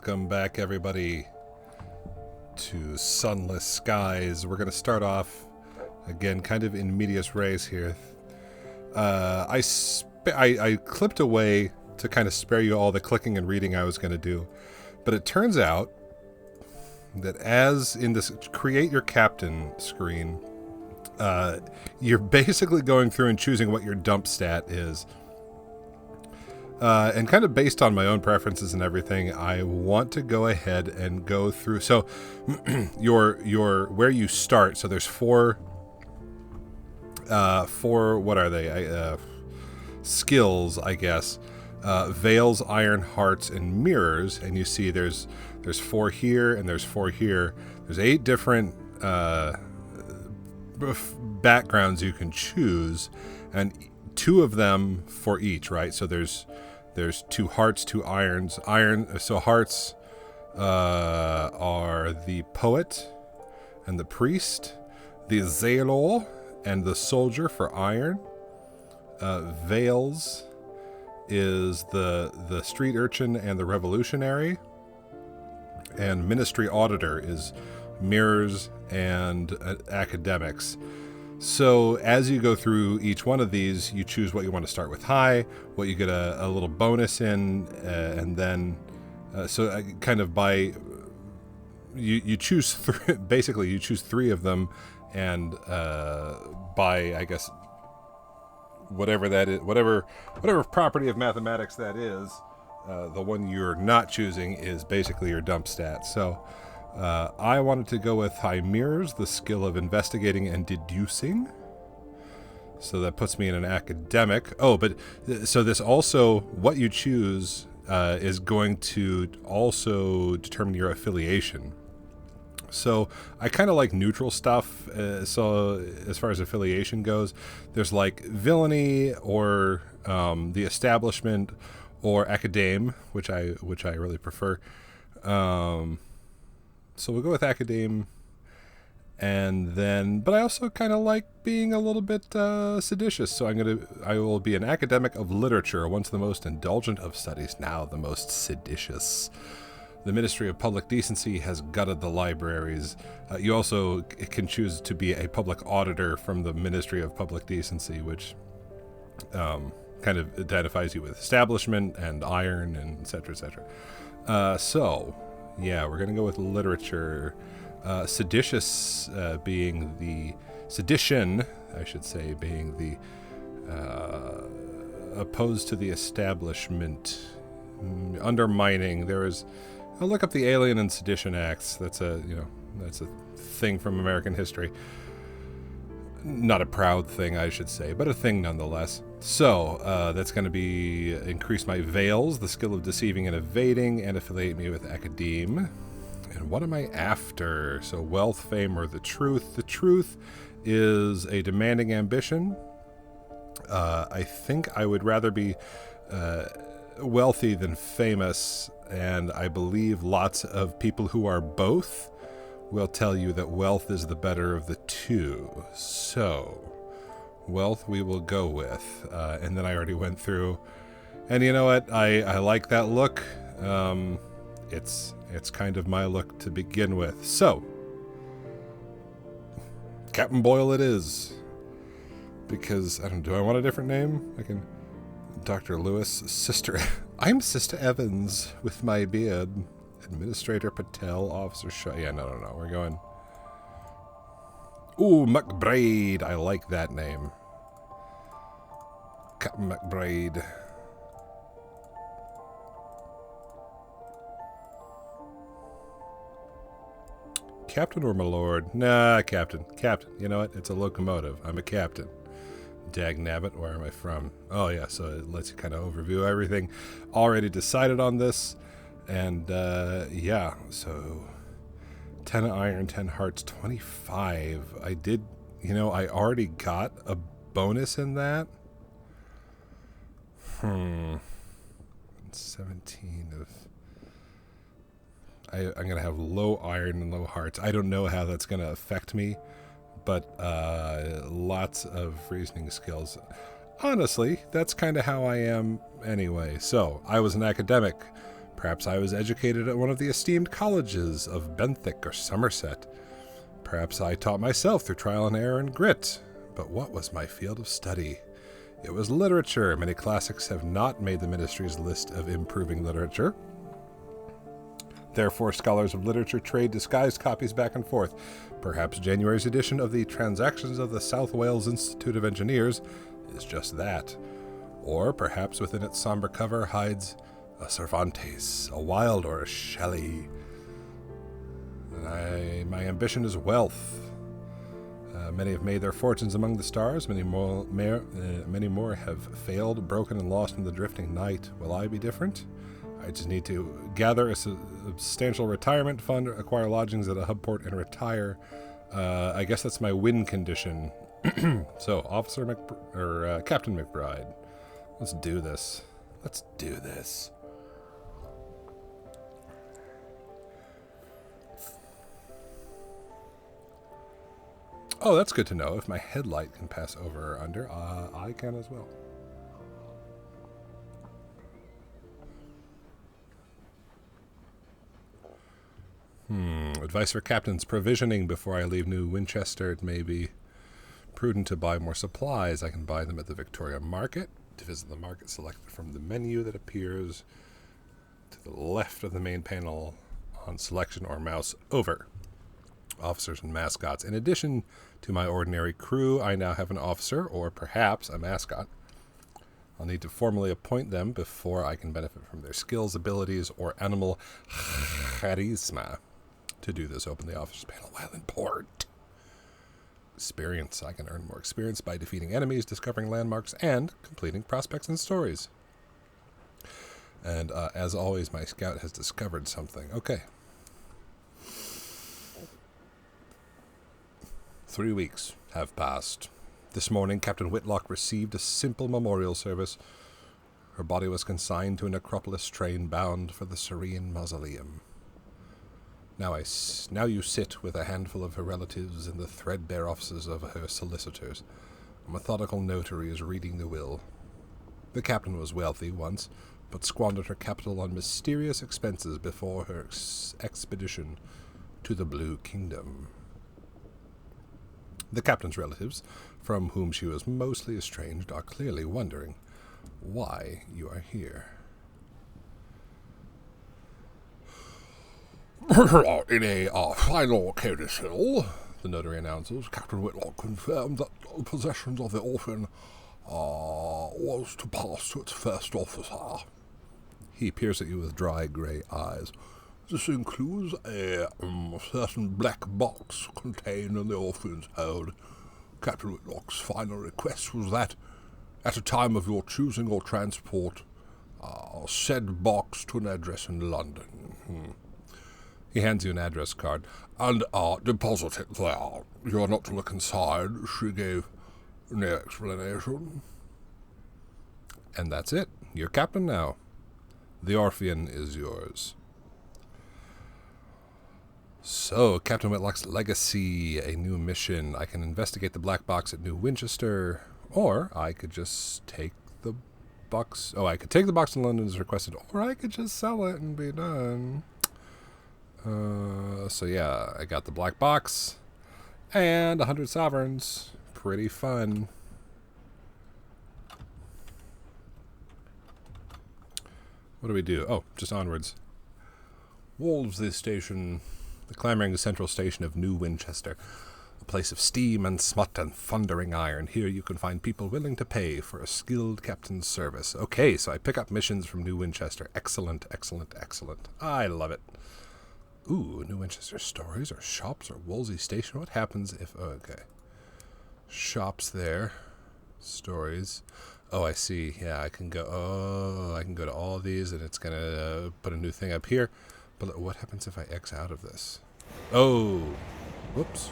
Welcome back, everybody, to Sunless Skies. We're going to start off, again, kind of in medias res here. I clipped away to kind of spare you all the clicking and reading I was going to do. But it turns out that as in this Create Your Captain screen, you're basically going through and choosing what your dump stat is. And kind of based on my own preferences and everything, I want to go ahead and go through. So your where you start. So there's four what are they? Skills, I guess. Veils, iron, hearts, and mirrors. And you see there's 4 here and there's 4 here. There's 8 different backgrounds you can choose, and 2 of them for each, right? So there's 2 hearts, 2 irons. So hearts are the poet and the priest, the zealor and the soldier for iron. Veils is the street urchin and the revolutionary. And ministry auditor is mirrors and academics. So as you go through each one of these, you choose what you want to start with high, what you get a little bonus in, and then kind of by you choose basically you choose 3 of them, and by, I guess, whatever that is, whatever property of mathematics that is, the one you're not choosing is basically your dump stat. So I wanted to go with high mirrors, the skill of investigating and deducing. So that puts me in an academic. Oh, but so this also, what you choose is going to also determine your affiliation. So I kind of like neutral stuff. So as far as affiliation goes, there's like villainy or the establishment or academe, which I really prefer. So we'll go with academe, and then, but I also kind of like being a little bit seditious. So I will be an academic of literature, once the most indulgent of studies, now the most seditious. The Ministry of Public Decency has gutted the libraries. You also can choose to be a public auditor from the Ministry of Public Decency, which kind of identifies you with establishment and iron and et cetera, et cetera. So yeah, we're going to go with literature. Seditious being the... Sedition, I should say, being the... opposed to the establishment. Undermining. There is... I'll look up the Alien and Sedition Acts. That's a thing from American history. Not a proud thing, I should say, but a thing nonetheless. So, that's going to be increase my veils, the skill of deceiving and evading, and affiliate me with academe. And what am I after? So, wealth, fame, or the truth. The truth is a demanding ambition. I think I would rather be wealthy than famous, and I believe lots of people who are both will tell you that wealth is the better of the two. So, wealth we will go with. And then I already went through. And you know what? I like that look. It's kind of my look to begin with. So, Captain Boyle it is. Because, do I want a different name? I can... Dr. Lewis, Sister... I'm Sister Evans with my beard. Administrator Patel, Officer Shaw. Yeah, no. We're going... Ooh, McBride. I like that name. Captain McBride. Captain or my lord? Nah, Captain. Captain. You know what? It's a locomotive. I'm a captain. Dagnabbit, where am I from? Oh, yeah, so it lets you kind of overview everything. Already decided on this. And, yeah, so 10 iron, 10 hearts, 25. I did, I already got a bonus in that. 17 of... I'm going to have low iron and low hearts. I don't know how that's going to affect me, but lots of reasoning skills. Honestly, that's kind of how I am anyway. So, I was an academic Perhaps I was educated at one of the esteemed colleges of Benthic or Somerset. Perhaps I taught myself through trial and error and grit. But what was my field of study? It was literature. Many classics have not made the Ministry's list of improving literature. Therefore, scholars of literature trade disguised copies back and forth. Perhaps January's edition of the Transactions of the South Wales Institute of Engineers is just that. Or perhaps within its somber cover hides a Cervantes, a Wilde, or a Shelley. My ambition is wealth. Many have made their fortunes among the stars. Many more have failed, broken, and lost in the drifting night. Will I be different? I just need to gather a substantial retirement fund, acquire lodgings at a hub port, and retire. I guess that's my win condition. So, Captain McBride, let's do this. Let's do this. Oh, that's good to know. If my headlight can pass over or under, I can as well. Advice for captains. Provisioning before I leave New Winchester. It may be prudent to buy more supplies. I can buy them at the Victoria Market. To visit the market, select from the menu that appears to the left of the main panel on selection or mouse over. Officers and mascots. In addition to my ordinary crew, I now have an officer, or perhaps a mascot. I'll need to formally appoint them before I can benefit from their skills, abilities, or animal charisma. To do this, open the officers panel while in port. Experience. I can earn more experience by defeating enemies, discovering landmarks, and completing prospects and stories. And as always, my scout has discovered something. Okay. 3 weeks have passed. This morning, Captain Whitlock received a simple memorial service. Her body was consigned to a necropolis train bound for the Serene Mausoleum. Now you sit with a handful of her relatives in the threadbare offices of her solicitors. A methodical notary is reading the will. The captain was wealthy once, but squandered her capital on mysterious expenses before her expedition to the Blue Kingdom. The captain's relatives, from whom she was mostly estranged, are clearly wondering why you are here. In a final codicil, the notary announces, Captain Whitlock confirmed that possession of the orphan was to pass to its first officer. He peers at you with dry grey eyes. This includes a certain black box contained in the orphan's hold. Captain Whitlock's final request was that, at a time of your choosing or transport, said box to an address in London. He hands you an address card. And deposit it there. You are not to look inside. She gave no explanation. And that's it. You're captain now. The Orphean is yours. So, Captain Whitlock's legacy, a new mission. I can investigate the black box at New Winchester, or I could just take the box. Oh, I could take the box in London as requested, or I could just sell it and be done. So yeah, I got the black box and 100 sovereigns. Pretty fun. What do we do? Oh, just onwards. Wolseley Station, the clamoring central station of New Winchester. A place of steam and smut and thundering iron. Here you can find people willing to pay for a skilled captain's service. Okay, so I pick up missions from New Winchester. Excellent, excellent, excellent. I love it. Ooh, New Winchester stories or shops or Wolseley Station. What happens if... Oh, okay. Shops there. Stories. Oh, I see. Yeah, I can go... Oh, I can go to all of these and it's going to put a new thing up here. But what happens if I X out of this? Oh. Whoops.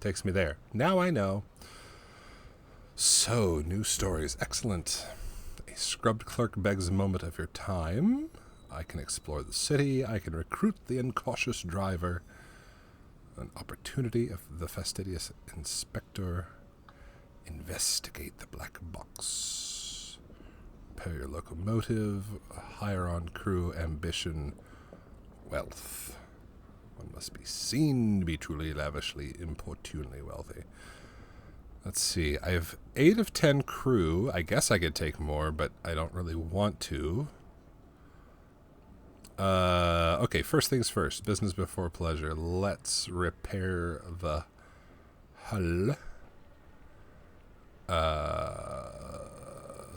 Takes me there. Now I know. So, new stories. Excellent. A scrubbed clerk begs a moment of your time. I can explore the city. I can recruit the incautious driver. An opportunity of the fastidious inspector. Investigate the black box. repair your locomotive, hire on crew, ambition, wealth. One must be seen to be truly lavishly, importunately wealthy. Let's see. I have 8 of 10 crew. I guess I could take more, but I don't really want to. Okay, first things first. Business before pleasure. Let's repair the hull.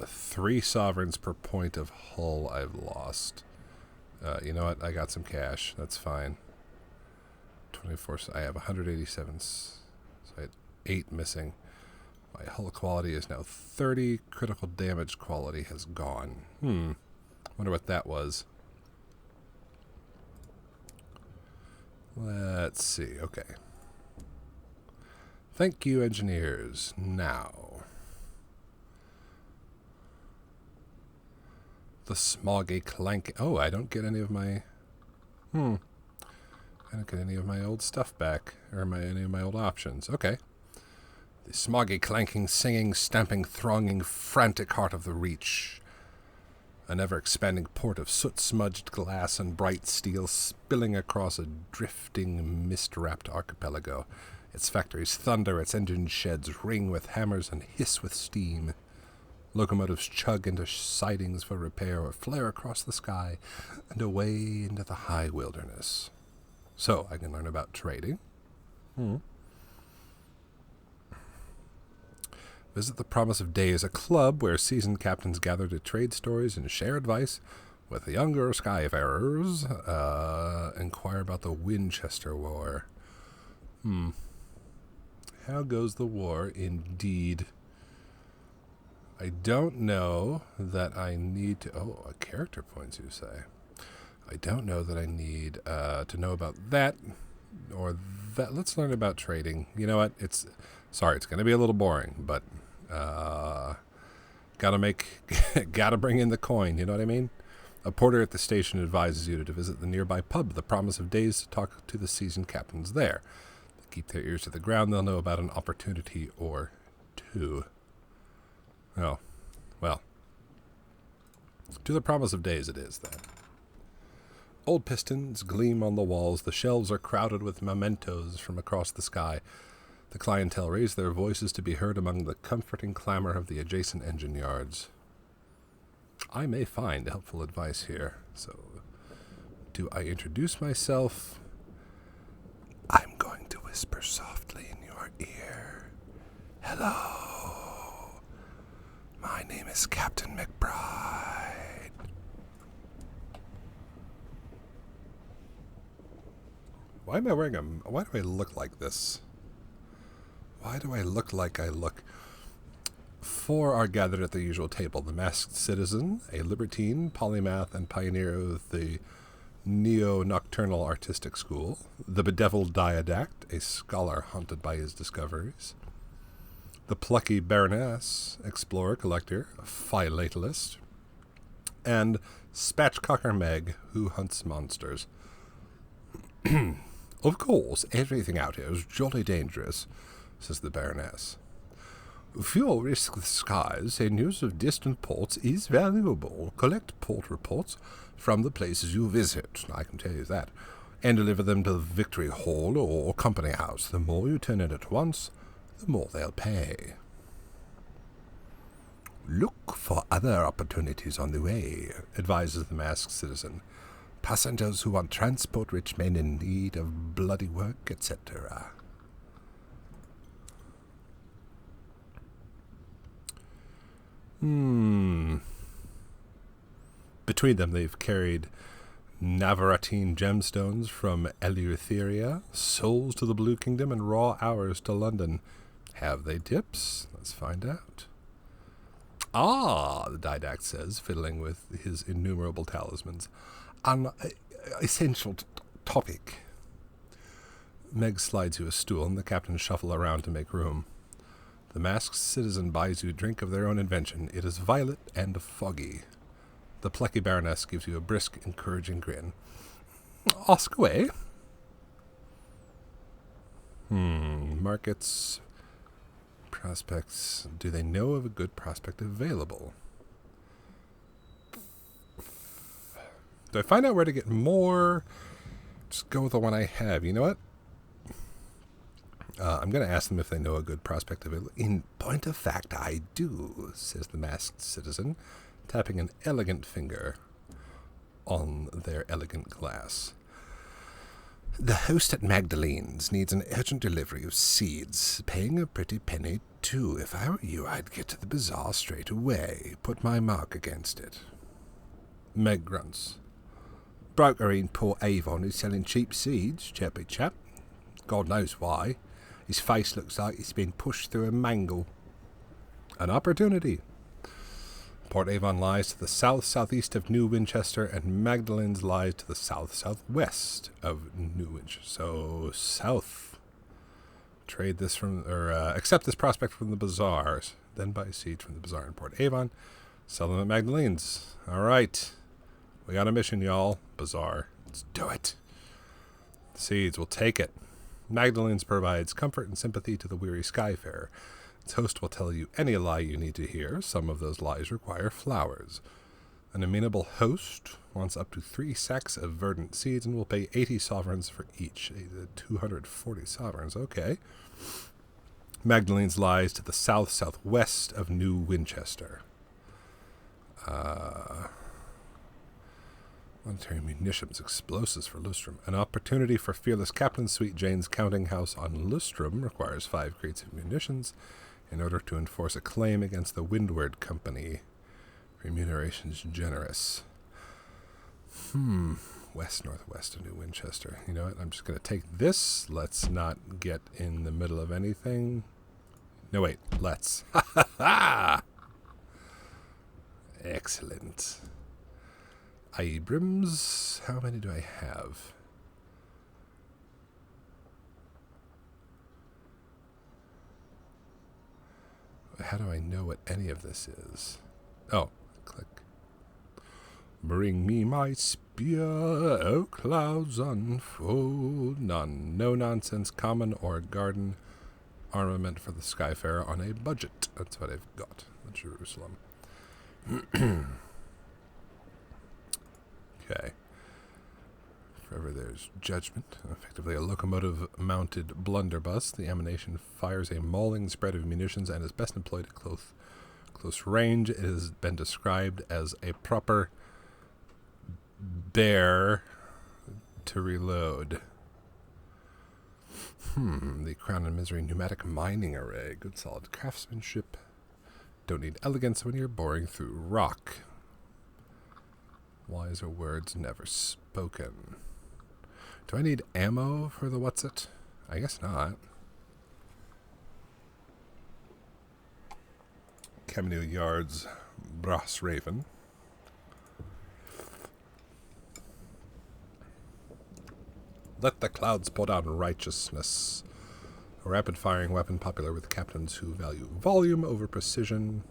3 sovereigns per point of hull I've lost. You know what? I got some cash. That's fine. 24. I have 187. So I had 8 missing. My hull quality is now 30. Critical damage quality has gone. Wonder what that was. Let's see. Okay. Thank you, engineers. Now. The smoggy clank. Oh, I don't get any of my... I don't get any of my old stuff back. Or any of my old options. Okay. The smoggy, clanking, singing, stamping, thronging, frantic heart of the Reach. An ever-expanding port of soot-smudged glass and bright steel spilling across a drifting, mist-wrapped archipelago. Its factories thunder, its engine sheds ring with hammers and hiss with steam. Locomotives chug into sidings for repair or flare across the sky and away into the high wilderness. So, I can learn about trading. Visit the Promise of Days, a club where seasoned captains gather to trade stories and share advice with the younger skyfarers. Inquire about the Winchester War. How goes the war? Indeed. I don't know that I need to... Oh, a character points, you say. I don't know that I need to know about that or that. Let's learn about trading. You know what? Sorry, it's going to be a little boring, but gotta bring in the coin, you know what I mean? A porter at the station advises you to visit the nearby pub, the Promise of Days, to talk to the seasoned captains there. They keep their ears to the ground, they'll know about an opportunity or two. Oh, well. To the Promise of Days it is, then. Old pistons gleam on the walls, the shelves are crowded with mementos from across the sky. The clientele raise their voices to be heard among the comforting clamor of the adjacent engine yards. I may find helpful advice here, so do I introduce myself? I'm going to whisper softly in your ear. Hello, my name is Captain McBride. Why do I look like this? Why do I look like I look? 4 are gathered at the usual table. The masked citizen, a libertine, polymath, and pioneer of the neo-nocturnal artistic school. The bedeviled diadact, a scholar haunted by his discoveries. The plucky baroness, explorer, collector, philatelist. And Spatchcocker Meg, who hunts monsters. Of course, everything out here is jolly dangerous, says the Baroness. Few risk the skies, and news of distant ports is valuable. Collect port reports from the places you visit, I can tell you that, and deliver them to the Victory Hall or Company House. The more you turn in at once, the more they'll pay. Look for other opportunities on the way, advises the masked citizen. Passengers who want transport, rich men in need of bloody work, etc. Between them, they've carried Navarratine gemstones from Eleutheria, souls to the Blue Kingdom, and raw hours to London. Have they tips? Let's find out. Ah, the didact says, fiddling with his innumerable talismans. An essential topic. Meg slides you a stool, and the captain shuffle around to make room. The masked citizen buys you a drink of their own invention. It is violet and foggy. The plucky baroness gives you a brisk, encouraging grin. Ask away. Markets, prospects. Do they know of a good prospect available? Do I find out where to get more? Just go with the one I have. You know what? I'm going to ask them if they know a good prospect available. In point of fact, I do, says the masked citizen, tapping an elegant finger on their elegant glass. The host at Magdalene's needs an urgent delivery of seeds, paying a pretty penny, too. If I were you, I'd get to the bazaar straight away, put my mark against it. Meg grunts. Broker in Port Avon is selling cheap seeds, chirpy chap. God knows why. His face looks like it's been pushed through a mangle. An opportunity. Port Avon lies to the south-southeast of New Winchester, and Magdalene's lies to the south-southwest of New Winchester. So, south. Trade this from, or accept this prospect from the bazaars. Then buy seeds from the bazaar in Port Avon. Sell them at Magdalene's. All right. We got a mission, y'all. Bazaar. Let's do it. Seeds, we'll take it. Magdalene's provides comfort and sympathy to the weary skyfarer. Its host will tell you any lie you need to hear. Some of those lies require flowers. An amenable host wants up to 3 sacks of verdant seeds and will pay 80 sovereigns for each. 240 sovereigns, okay. Magdalene's lies to the south-southwest of New Winchester. Monetary munitions, explosives for Lustrum. An opportunity for fearless Captain Sweet Jane's counting house on Lustrum requires 5 crates of munitions in order to enforce a claim against the Windward Company. Remuneration's generous. West-northwest of New Winchester. You know what? I'm just going to take this. Let's not get in the middle of anything. No, wait. Let's. Ha ha ha! Excellent. Abrams. How many do I have? How do I know what any of this is? Oh, click. Bring me my spear, oh clouds unfold. None. No nonsense, common or garden armament for the Skyfarer on a budget. That's what I've got. The Jerusalem. Okay. Forever there's judgment. Effectively a locomotive-mounted blunderbuss. The emanation fires a mauling spread of munitions and is best employed at close range. It has been described as a proper bear to reload. The Crown and Misery pneumatic mining array. Good solid craftsmanship. Don't need elegance when you're boring through rock. Wiser words never spoken. Do I need ammo for the what's-it? I guess not. Camino Yards, Brass Raven. Let the clouds pour down righteousness. A rapid-firing weapon popular with captains who value volume over precision.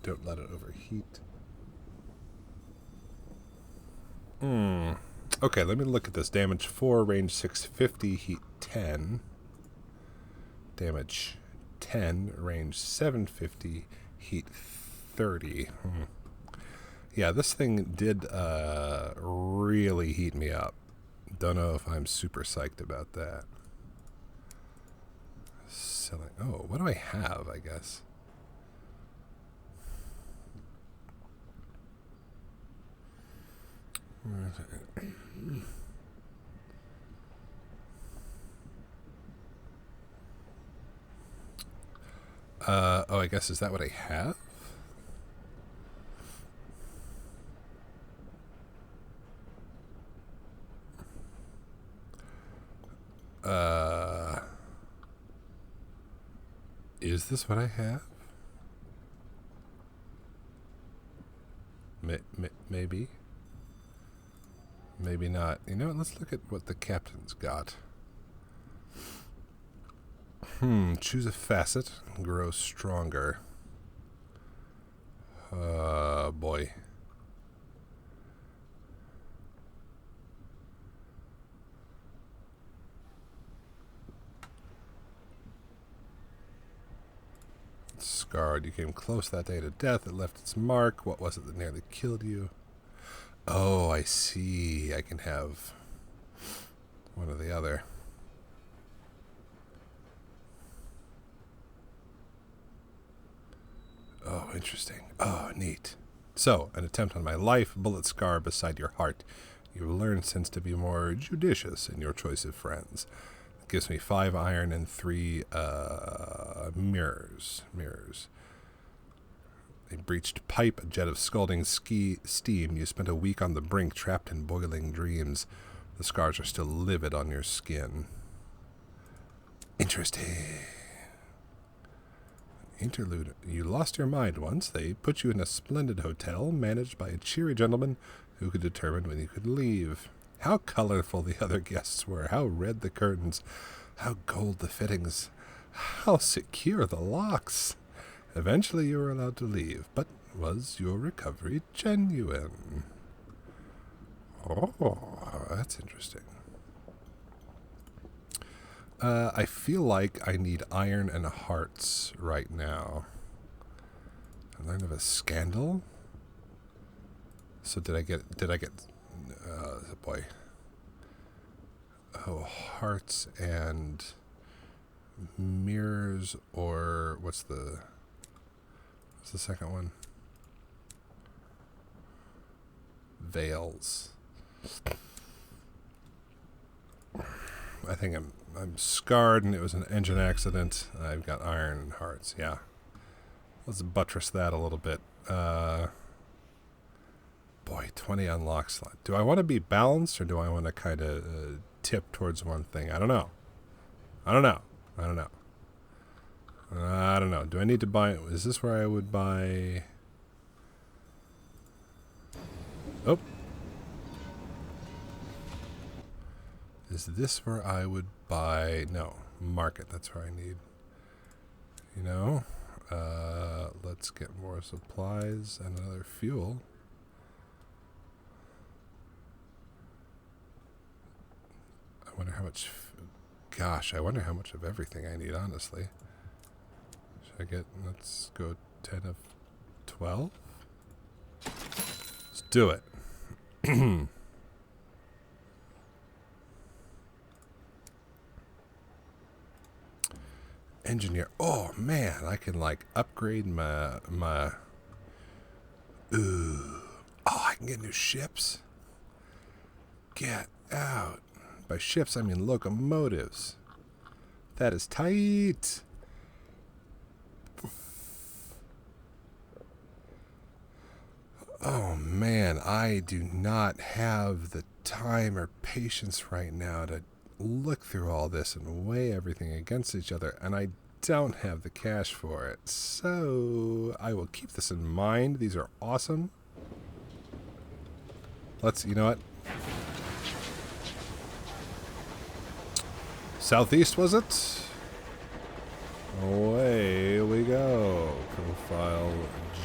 Don't let it overheat. Okay, let me look at this. Damage 4, range 650, heat 10. Damage 10, range 750, heat 30. Yeah, this thing did really heat me up. Don't know if I'm super psyched about that. Selling. Oh, what do I have, I guess? Oh, I guess, is that what I have? Is this what I have? Maybe. Maybe not. You know what? Let's look at what the captain's got. Choose a facet. Grow stronger. Boy. Scarred. You came close that day to death. It left its mark. What was it that nearly killed you? Oh, I see. I can have one or the other. Oh, interesting. Oh, neat. So, an attempt on my life, bullet scar beside your heart. You've learned since to be more judicious in your choice of friends. It gives me 5 iron and 3 mirrors. A breached pipe, a jet of scalding steam. You spent a week on the brink, trapped in boiling dreams. The scars are still livid on your skin. Interesting. Interlude. You lost your mind once. They put you in a splendid hotel managed by a cheery gentleman who could determine when you could leave. How colorful the other guests were. How red the curtains. How gold the fittings. How secure the locks. Eventually you were allowed to leave, but was your recovery genuine? Oh, that's interesting. I feel like I need iron and hearts right now. I learned of a scandal. So did I get? Boy. Oh, hearts and mirrors, or what's the second one? Veils. I think I'm scarred and it was an engine accident. I've got iron and hearts. Yeah. Let's buttress that a little bit. Boy, 20 unlock slot. Do I want to be balanced or do I want to kind of tip towards one thing? I don't know. Do I need to buy... Is this where I would buy... Oh. Is this where I would buy... No. Market. That's where I need. You know? Let's get more supplies and another fuel. I wonder how much... Gosh, I wonder how much of everything I need, honestly. Should I get... Let's go 10 of 12? Let's do it. Engineer. Oh, man. I can, like, upgrade my... Ooh. Oh, I can get new ships? Get out. By ships, I mean locomotives. That is tight. Oh, man. I do not have the time or patience right now to look through all this and weigh everything against each other, and I don't have the cash for it. So I will keep this in mind. These are awesome. You know what? Southeast, was it? Away we go. Profile,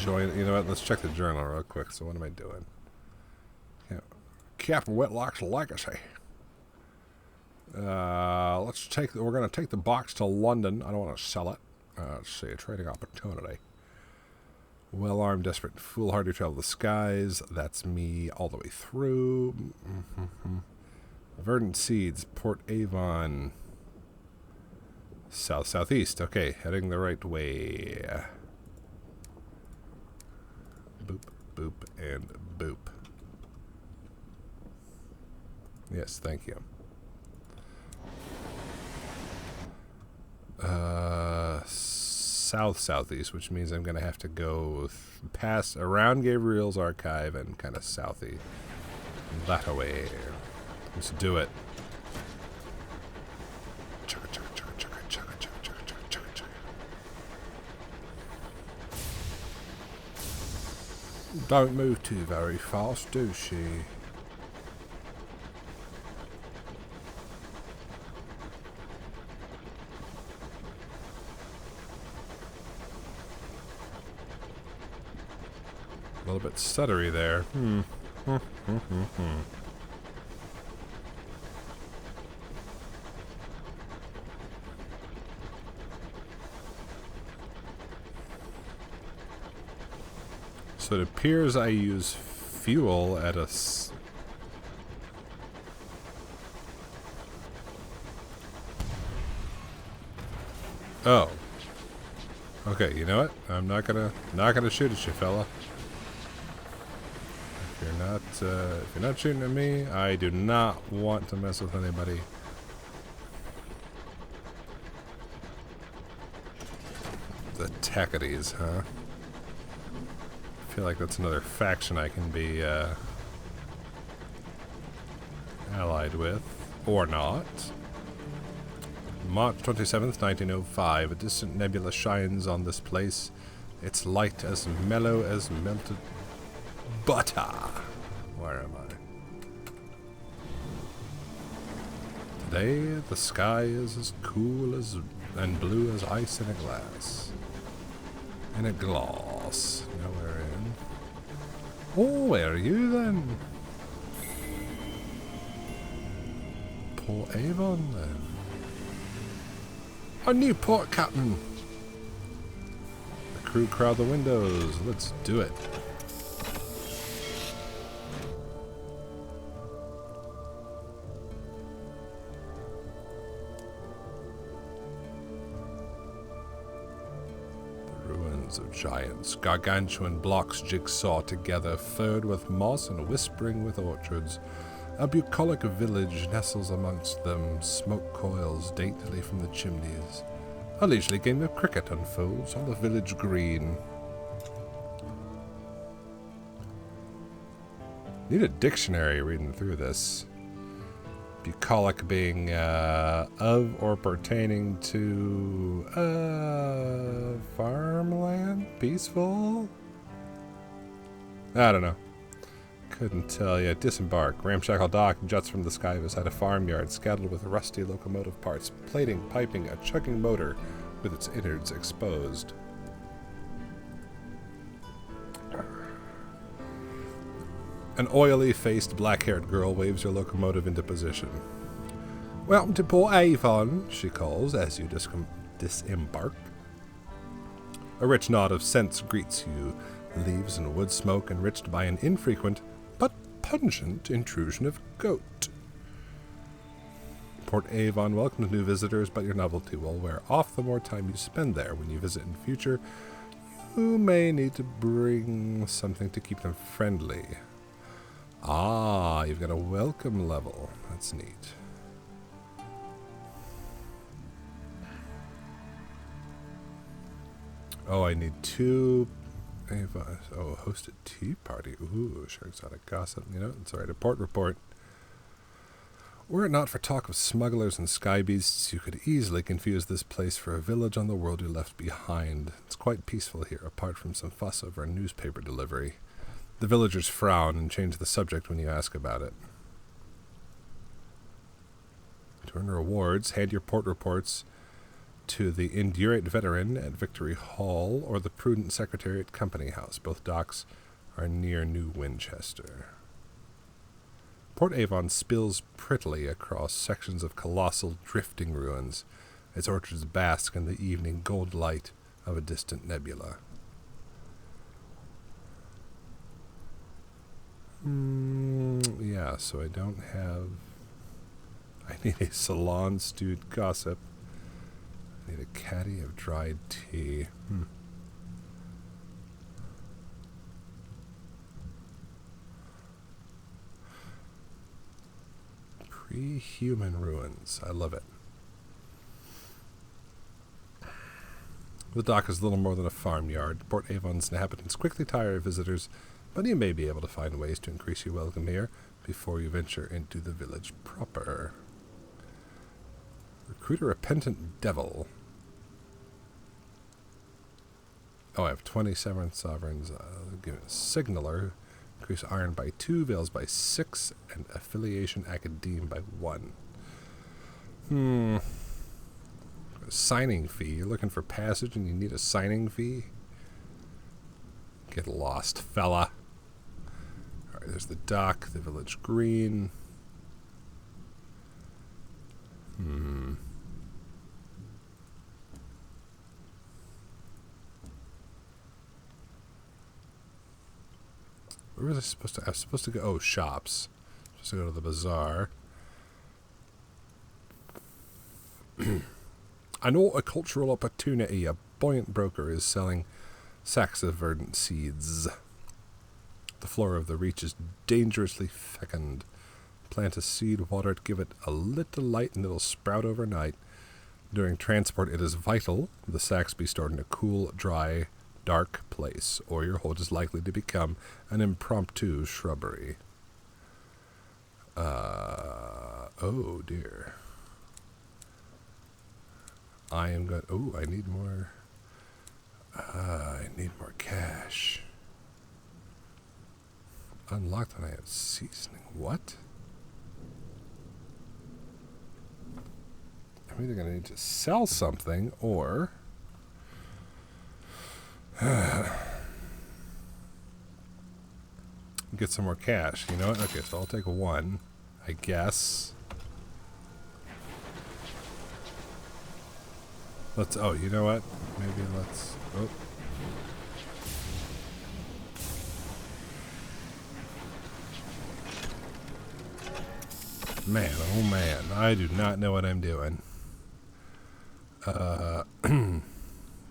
join. You know what? Let's check the journal real quick. So what am I doing? Yeah. Captain Whitlock's legacy. We're going to take the box to London. I don't want to sell it. Let's see, a trading opportunity. Well-armed, desperate, foolhardy, travel the skies. That's me all the way through. Verdant Seeds, Port Avon. Southeast. Okay, heading the right way. Boop, boop, and boop. Yes, thank you. Southeast, which means I'm going to have to go past around Gabriel's archive and kind of southy that way. Let's do it. Don't move too very fast, do she? A little bit stuttery there. So it appears I use fuel at a... Oh. Okay, you know what? I'm not gonna shoot at you, fella. If you're not shooting at me, I do not want to mess with anybody. The Tackities, huh? I feel like that's another faction I can be allied with, or not. March 27th, 1905. A distant nebula shines on this place. Its light as mellow as melted butter. Where am I? Today, the sky is as cool as and blue as ice in a glass. In a glass. Nowhere in. Oh, where are you then? Port Avon then. A new port captain. The crew crowd the windows. Let's do it. The ruins of giants, gargantuan blocks jigsaw together, furred with moss and whispering with orchards. A bucolic village nestles amongst them, smoke coils daintily from the chimneys. A leisurely game of cricket unfolds on the village green. Need a dictionary reading through this. Bucolic being of or pertaining to farmland? Peaceful? I don't know. Couldn't tell you. Disembark. Ramshackle dock juts from the sky beside a farmyard scattered with rusty locomotive parts, plating, piping, a chugging motor with its innards exposed. An oily-faced, black-haired girl waves your locomotive into position. Welcome to Port Avon, she calls as you disembark. A rich nod of scents greets you, leaves and wood smoke enriched by an infrequent but pungent intrusion of goat. Port Avon welcomes new visitors, but your novelty will wear off the more time you spend there. When you visit in future, you may need to bring something to keep them friendly. Ah, you've got a welcome level. That's neat. Oh, I need 2... Oh, hosted tea party. Ooh, sure exotic gossip. You know, it's alright. A port report. Were it not for talk of smugglers and sky beasts, you could easily confuse this place for a village on the world you left behind. It's quite peaceful here, apart from some fuss over a newspaper delivery. The villagers frown and change the subject when you ask about it. To earn rewards, hand your port reports to the Indurate Veteran at Victory Hall or the Prudent Secretary at Company House. Both docks are near New Winchester. Port Avon spills prettily across sections of colossal drifting ruins. Its orchards bask in the evening gold light of a distant nebula. Yeah, so I don't have... I need a salon stewed gossip. I need a caddy of dried tea. Pre-human ruins. I love it. The dock is little more than a farmyard. Port Avon's inhabitants quickly tire of visitors, but you may be able to find ways to increase your welcome here before you venture into the village proper. Recruit a repentant devil. Oh, I have 20 severance sovereigns. Give it a signaler. Increase iron by 2, veils by 6, and affiliation academe by 1. Signing fee. You're looking for passage and you need a signing fee? Get lost, fella. Alright, there's the dock, the village green. where was I supposed to? I was supposed to go. Oh, shops. Supposed to go to the bazaar. An horticultural opportunity. A buoyant broker is selling sacks of verdant seeds. The floor of the reach is dangerously fecund. Plant a seed, water it, give it a little light, and it'll sprout overnight. During transport, it is vital the sacks be stored in a cool, dry, dark place, or your hold is likely to become an impromptu shrubbery. Oh dear. I am going. Oh, I need more. I need more cash. Unlocked when I have seasoning. What? I'm either going to need to sell something or get some more cash. You know what? Okay, so I'll take one, I guess. Let's. Oh, you know what? Maybe let's. Oh. Man, oh man, I do not know what I'm doing.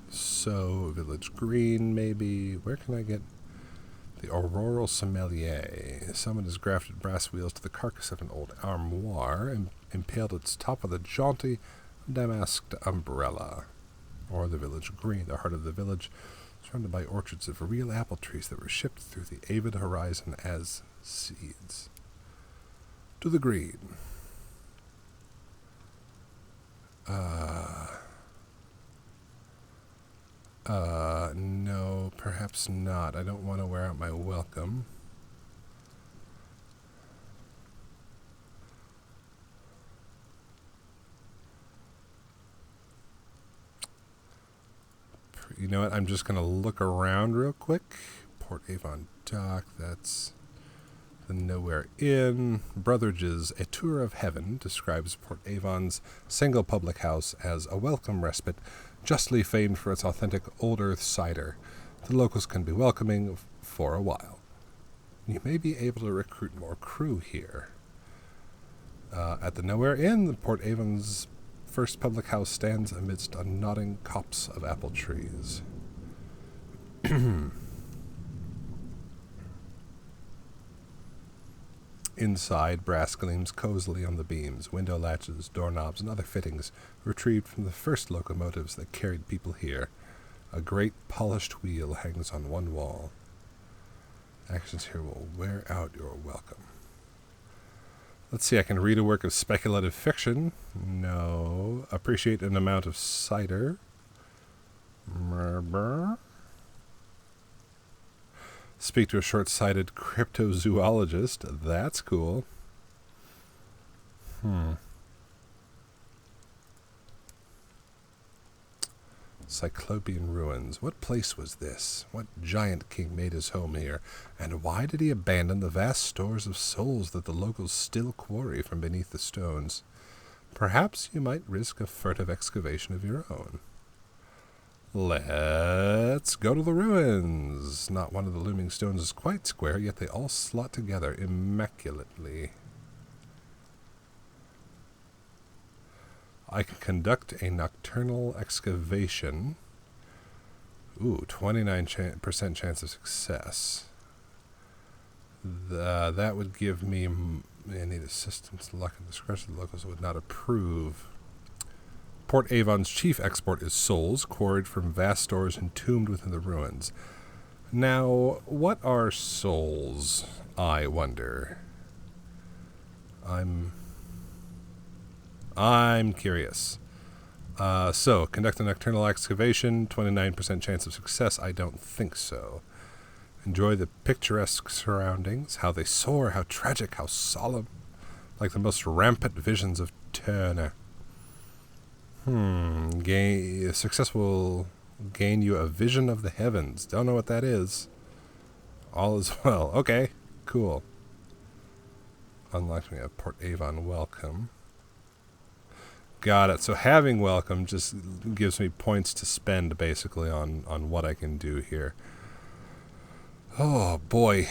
So, Village Green, maybe. Where can I get the Auroral Sommelier? Someone has grafted brass wheels to the carcass of an old armoire and impaled its top with a jaunty damasked umbrella. Or the Village Green, the heart of the village, surrounded by orchards of real apple trees that were shipped through the avid horizon as seeds. To the green. No, perhaps not. I don't want to wear out my welcome. You know what? I'm just going to look around real quick. Port Avon Dock, that's the Nowhere Inn. Brotherage's A Tour of Heaven describes Port Avon's single public house as a welcome respite, justly famed for its authentic Old Earth cider. The locals can be welcoming for a while. You may be able to recruit more crew here. At the Nowhere Inn, the Port Avon's first public house stands amidst a nodding copse of apple trees. Inside, brass gleams cozily on the beams, window latches, doorknobs, and other fittings retrieved from the first locomotives that carried people here. A great polished wheel hangs on one wall. Actions here will wear out your welcome. Let's see, I can read a work of speculative fiction. No. Appreciate an amount of cider. Speak to a short-sighted cryptozoologist. That's cool. Cyclopean ruins. What place was this? What giant king made his home here? And why did he abandon the vast stores of souls that the locals still quarry from beneath the stones? Perhaps you might risk a furtive excavation of your own. Let's go to the ruins. Not one of the looming stones is quite square, yet they all slot together immaculately. I can conduct a nocturnal excavation. Ooh, 29% chance of success. That would give me... I need assistance, luck, and discretion. The locals would not approve. Port Avon's chief export is souls, quarried from vast stores entombed within the ruins. Now, what are souls, I wonder? I'm curious. So, conduct a nocturnal excavation, 29% chance of success. I don't think so. Enjoy the picturesque surroundings, how they soar, how tragic, how solemn, like the most rampant visions of Turner. Success will gain you a vision of the heavens. Don't know what that is. All is well. Okay, cool. Unlocked me a Port Avon welcome. Got it. So having welcome just gives me points to spend basically on what I can do here. Oh boy.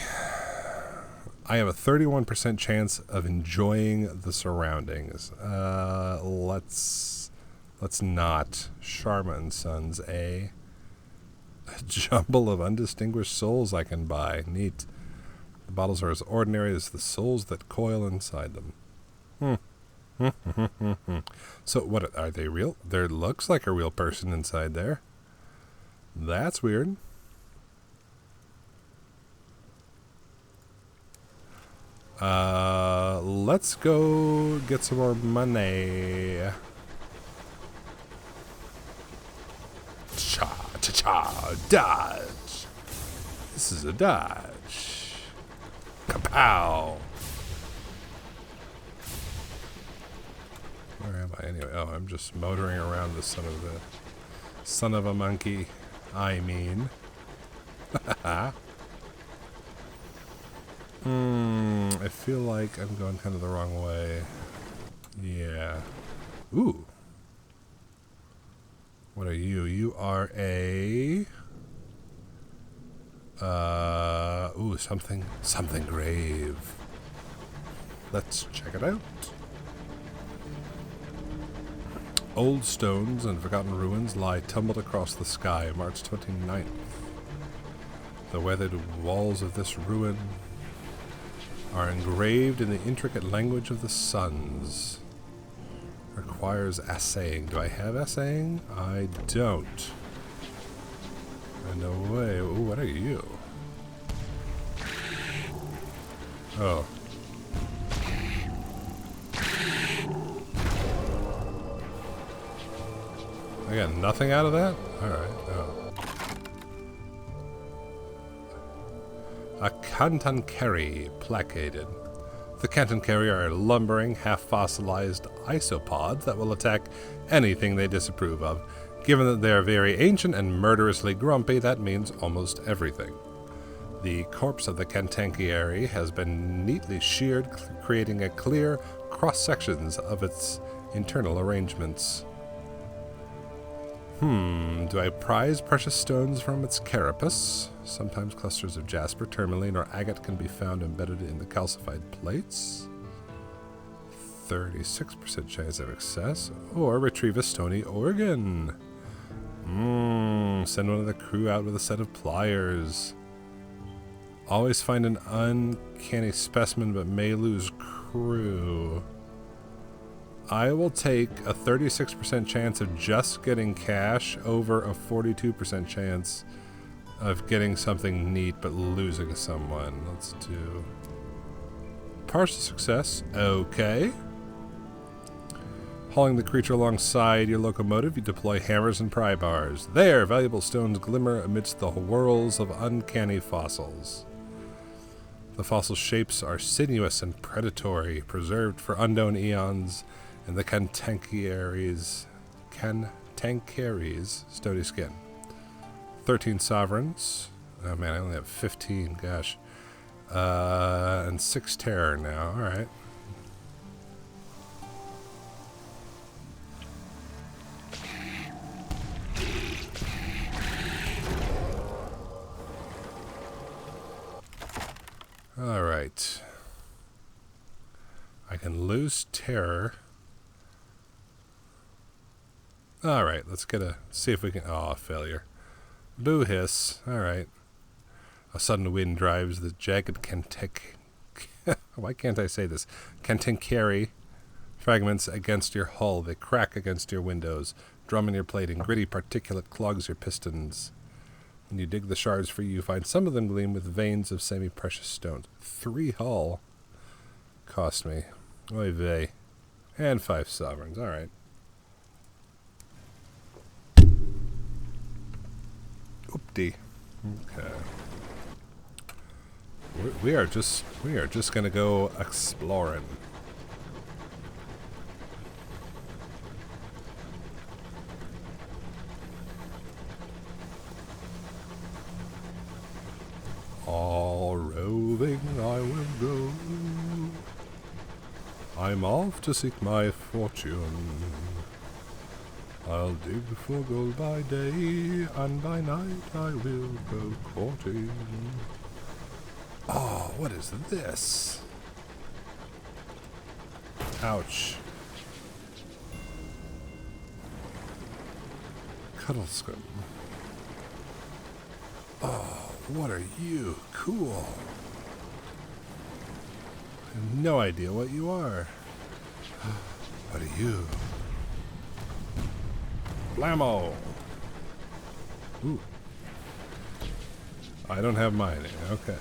I have a 31% chance of enjoying the surroundings. Let's not. Sharma and Sons, A jumble of undistinguished souls I can buy. Neat. The bottles are as ordinary as the souls that coil inside them. So what, are they real? There looks like a real person inside there. That's weird. Let's go get some more money. Cha-cha-cha, dodge. This is a dodge. Kapow. Where am I anyway? Oh, I'm just motoring around the son of a monkey. I mean. I feel like I'm going kind of the wrong way. Yeah. Ooh. What are you? You are a... ooh, something grave. Let's check it out. Old stones and forgotten ruins lie tumbled across the sky, March 29th. The weathered walls of this ruin are engraved in the intricate language of the suns. Requires assaying. Do I have assaying? I don't. No way. Ooh, what are you? Oh. I got nothing out of that? Alright. Oh. A Cantankerry placated. The Cantankerry are lumbering, half-fossilized isopods that will attack anything they disapprove of. Given that they are very ancient and murderously grumpy, that means almost everything. The corpse of the Cantankerry has been neatly sheared, creating a clear cross-sections of its internal arrangements. Do I prize precious stones from its carapace? Sometimes clusters of jasper, tourmaline, or agate can be found embedded in the calcified plates. 36% chance of success. Or retrieve a stony organ. Send one of the crew out with a set of pliers. Always find an uncanny specimen but may lose crew. I will take a 36% chance of just getting cash over a 42% chance of getting something neat but losing someone. Let's do partial success. Okay. Hauling the creature alongside your locomotive, you deploy hammers and pry bars. There, valuable stones glimmer amidst the whirls of uncanny fossils. The fossil shapes are sinuous and predatory, preserved for unknown eons, and the Cantankerry's stony skin. 13 sovereigns. Oh man, I only have 15, gosh. And 6 terror now, alright. Alright. I can lose terror. Alright, let's see if we can... Oh, failure. Boo hiss. Alright. A sudden wind drives the jagged why can't I say this? Cantankerry fragments against your hull. They crack against your windows, drum in your plating. Gritty particulate clogs your pistons. When you dig the shards free, you find some of them gleam with veins of semi-precious stones. 3 hull cost me. Oy vey. And 5 sovereigns. Alright. Oopty. Okay. We are just gonna go exploring. All roving I will go. I'm off to seek my fortune. I'll dig for gold by day, and by night I will go courting. Oh, what is this? Ouch. Cuddlescum. Oh, what are you? Cool. I have no idea what you are. What are you? Blammo! Ooh. I don't have mining. Okay.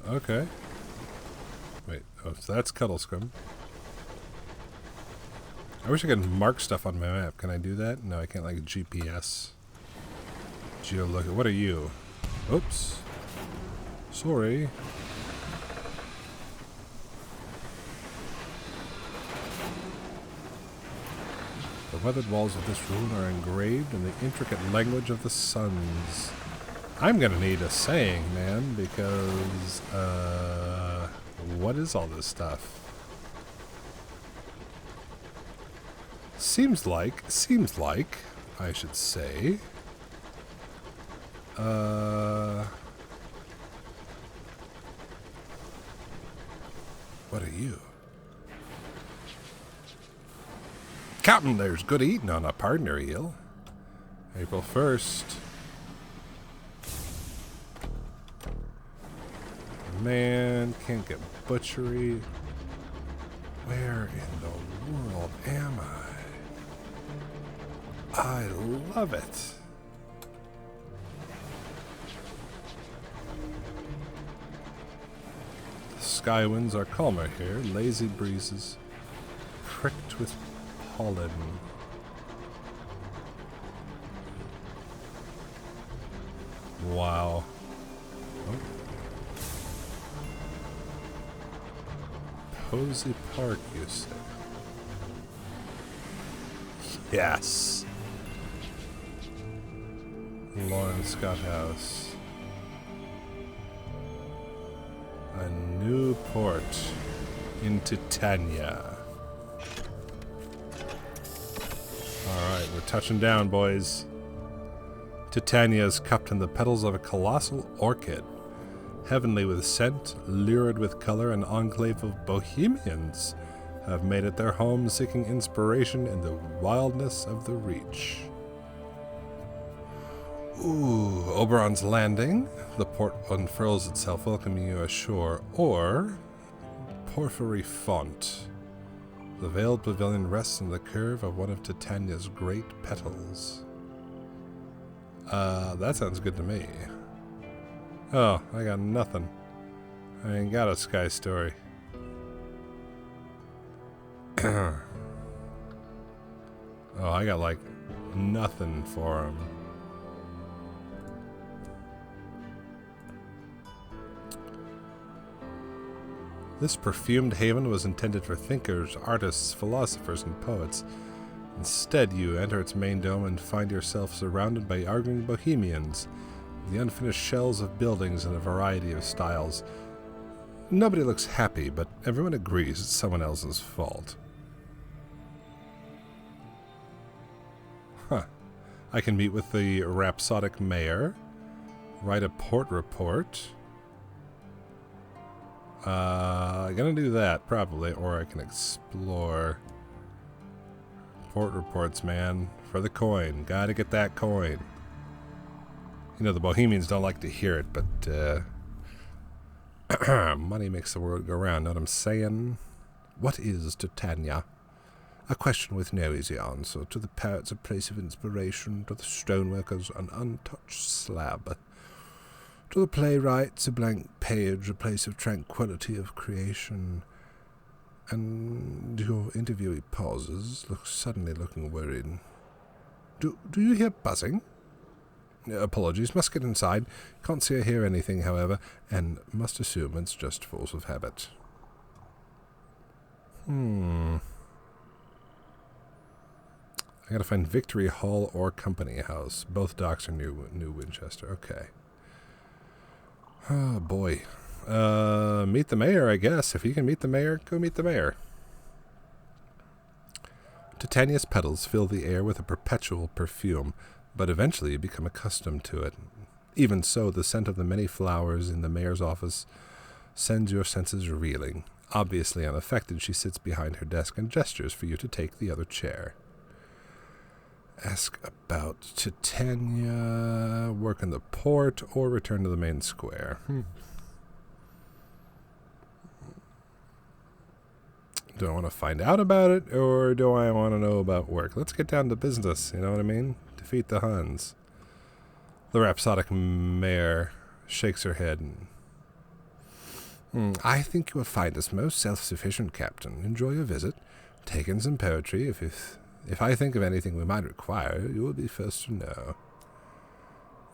Okay. Wait, oh, so that's Cuddlescum. I wish I could mark stuff on my map. Can I do that? No, I can't, like, GPS. Geolook. What are you? Oops. Sorry. The weathered walls of this ruin are engraved in the intricate language of the suns. I'm gonna need a saying, man, because, what is all this stuff? Seems like, I should say, what are you? Captain, there's good eating on a partner eel. April 1st. Man, can't get butchery. Where in the world am I? I love it. The sky winds are calmer here, lazy breezes, pricked with pollen. Wow. Oh. Posey Park, you say? Yes. Lauren Scott House. A new port in Titania. Alright, we're touching down, boys. Titania is cupped in the petals of a colossal orchid. Heavenly with scent, lurid with color, an enclave of bohemians have made it their home, seeking inspiration in the wildness of the Reach. Ooh, Oberon's Landing. The port unfurls itself, welcoming you ashore. Or Porphyry Font. The veiled pavilion rests on the curve of one of Titania's great petals. That sounds good to me. Oh, I got nothing. I ain't got a sky story. Oh, I got like nothing for him. This perfumed haven was intended for thinkers, artists, philosophers, and poets. Instead, you enter its main dome and find yourself surrounded by arguing bohemians, the unfinished shells of buildings in a variety of styles. Nobody looks happy, but everyone agrees it's someone else's fault. Huh. I can meet with the rhapsodic mayor, write a port report. I'm gonna do that, probably, or I can explore. Port reports, man. For the coin. Gotta get that coin. You know, the Bohemians don't like to hear it, but, money makes the world go round, know what I'm saying? What is Titania? A question with no easy answer. To the poets, a place of inspiration. To the stoneworkers, an untouched slab. To the playwrights, a blank page, a place of tranquility of creation. And your interviewee pauses, suddenly looking worried. Do you hear buzzing? Apologies, must get inside. Can't see or hear anything, however, and must assume it's just force of habit. I gotta find Victory Hall or Company House. Both docks are New Winchester. Okay. Oh, boy. Meet the mayor, I guess. If you can meet the mayor, go meet the mayor. Titania's petals fill the air with a perpetual perfume, but eventually you become accustomed to it. Even so, the scent of the many flowers in the mayor's office sends your senses reeling. Obviously unaffected, she sits behind her desk and gestures for you to take the other chair. Ask about Titania, work in the port, or return to the main square. Do I want to find out about it, or do I want to know about work? Let's get down to business, you know what I mean? Defeat the Huns. The rhapsodic mayor shakes her head. I think you will find us most self-sufficient, Captain. Enjoy your visit. Take in some poetry. If I think of anything we might require, you will be first to know.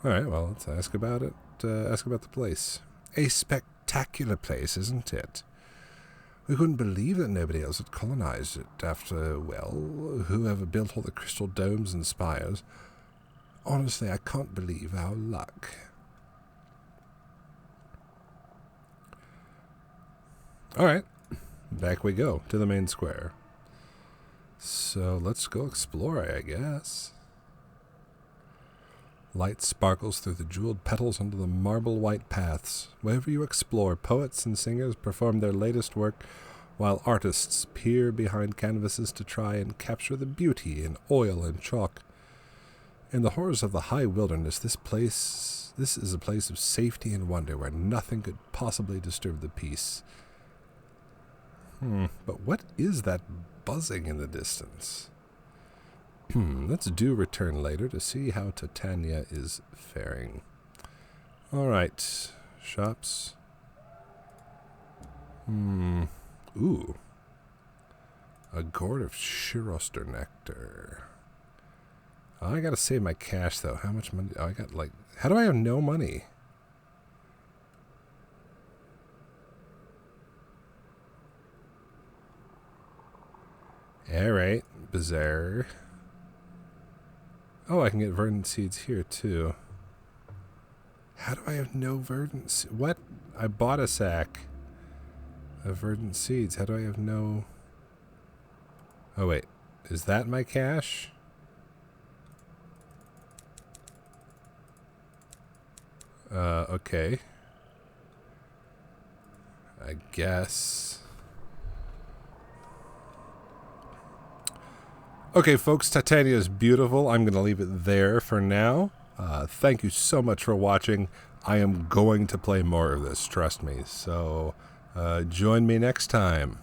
All right, well, let's ask about it. Ask about the place. A spectacular place, isn't it? We couldn't believe that nobody else had colonized it after, well, whoever built all the crystal domes and spires. Honestly, I can't believe our luck. All right, back we go to the main square. So let's go explore, I guess. Light sparkles through the jeweled petals onto the marble-white paths. Wherever you explore, poets and singers perform their latest work, while artists peer behind canvases to try and capture the beauty in oil and chalk. In the horrors of the high wilderness, this is a place of safety and wonder where nothing could possibly disturb the peace. But what is that buzzing in the distance? Let's do return later to see how Titania is faring. All right, shops. Ooh. A gourd of Shiroster nectar. Oh, I gotta save my cash, though. How much money? Oh, I got, like... How do I have no money? Alright, bizarre. Oh, I can get verdant seeds here, too. How do I have no verdant seeds? What? I bought a sack of verdant seeds. How do I have no... Oh, wait. Is that my cash? Okay. I guess... Okay, folks, Titania is beautiful. I'm going to leave it there for now. Thank you so much for watching. I am going to play more of this, trust me. So, join me next time.